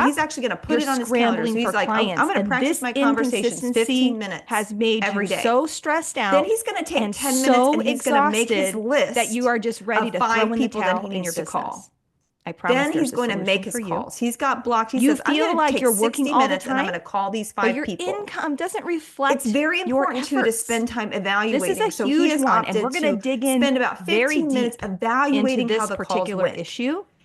crap. He's actually going to put it on his calendar. So Scrambling he's for like, oh, clients. I'm going to And practice this my conversations inconsistency 15 minutes has made every you day. so stressed out. Then he's going to take and 10 minutes so and he's going to make his exhausted list that you are just ready of to 5 throw in the people that towel he in your needs to business. call. I promise Then there's he's a going to solution make his for you. calls. He's got blocked. He You says, I'm feel going to like take you're 60 working all the minutes and I'm time, going to call these but 5 your people. income doesn't reflect It's very your important too to efforts. spend time This evaluating. is a So he huge has one, and opted we're going to dig in spend about very 15 minutes deep evaluating into how this the calls particular went. issue.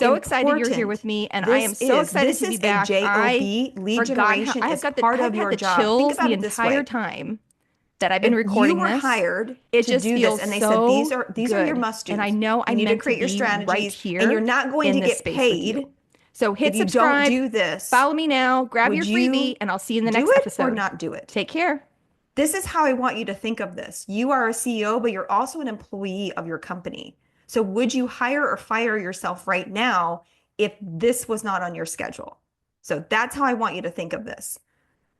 so excited you're here important with me, and I am this so is. excited This to be is a back. JOB. Lead generation I've is got part I've of had your the job. Think chills about the it this way. entire time that I've been recording you were this. hired It to just do feels this, and they so said these are your good. must-dos. And I know I you need to meant create your be strategies, right here and you're not going in to this get space with paid you. So hit if you don't subscribe, do this. follow me now, grab your Would freebie, you and I'll see you in the do next it episode. or not do it? Take care. This is how I want you to think of this. You are a CEO, but you're also an employee of your company. So would you hire or fire yourself right now if this was not on your schedule? So that's how I want you to think of this.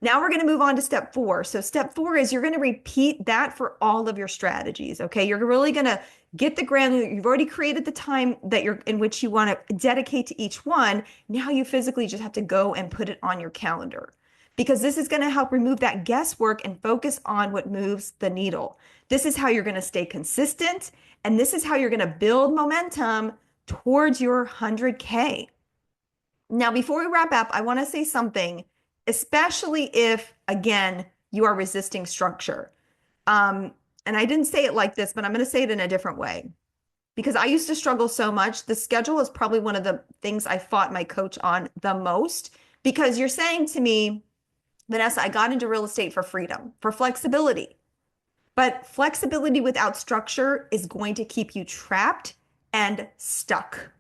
Now we're going to move on to step 4. So step 4 is you're going to repeat that for all of your strategies. Okay. You're really going to get the granular. You've already created the time that you're in which you want to dedicate to each one. Now you physically just have to go and put it on your calendar, because this is going to help remove that guesswork and focus on what moves the needle. This is how you're going to stay consistent, and this is how you're going to build momentum towards your 100K. Now, before we wrap up, I want to say something, especially if, again, you are resisting structure. And I didn't say it like this, but I'm going to say it in a different way. Because I used to struggle so much. The schedule is probably one of the things I fought my coach on the most, because you're saying to me, Vanessa, I got into real estate for freedom, for flexibility. But flexibility without structure is going to keep you trapped and stuck.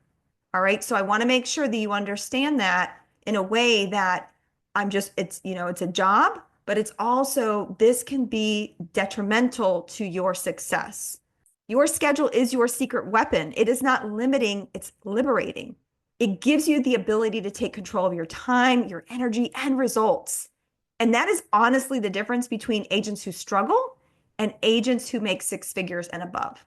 All right. So I want to make sure that you understand that in a way that it's a job, but it's also, this can be detrimental to your success. Your schedule is your secret weapon. It is not limiting, it's liberating. It gives you the ability to take control of your time, your energy, and results. And that is honestly the difference between agents who struggle and agents who make 6 figures and above.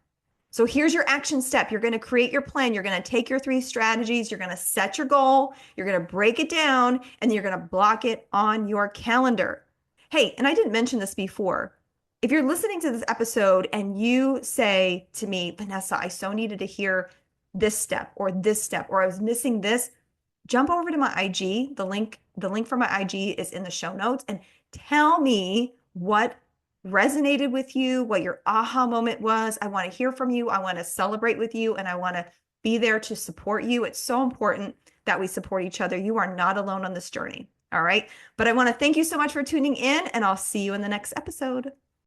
So here's your action step. You're going to create your plan. You're going to take your 3 strategies. You're going to set your goal. You're going to break it down, and then you're going to block it on your calendar. Hey, and I didn't mention this before. If you're listening to this episode and you say to me, Vanessa, I so needed to hear this step, or I was missing this, jump over to my IG. The link for my IG is in the show notes, and tell me what resonated with you, what your aha moment was. I want to hear from you. I want to celebrate with you, and I want to be there to support you. It's so important that we support each other. You are not alone on this journey. All right. But I want to thank you so much for tuning in, and I'll see you in the next episode.